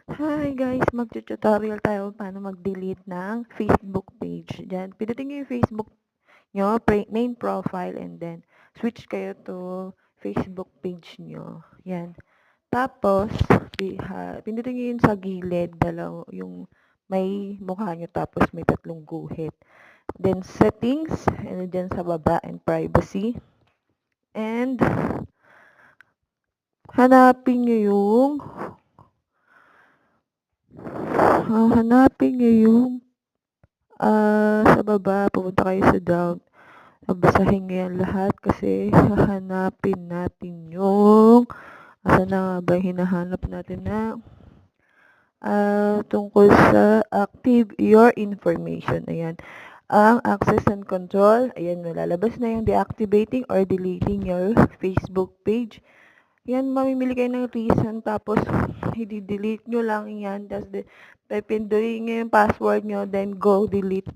Hi guys, magtu-tutorial tayo paano mag-delete ng Facebook page. Diyan, pindutin niyo yung Facebook nyo, main profile, and then switch kayo to Facebook page nyo. Yan. Tapos, pindutin niyo yun sa gilid, yung may mukha nyo tapos may tatlong guhit. Then settings, and dyan sa baba, and privacy. And hanapin nyo yung sa baba, pupunta kayo sa down. Babasahin nyo yan lahat kasi hahanapin natin yung asa na nga ba hinahanap natin na tungkol sa active your information. Ayan. Ang access and control, ayan, lalabas na yung deactivating or deleting your Facebook page. Yan, mamimili kayo ng reason, tapos i-delete nyo lang yan, tapos pipinduin nyo yung password nyo, then go delete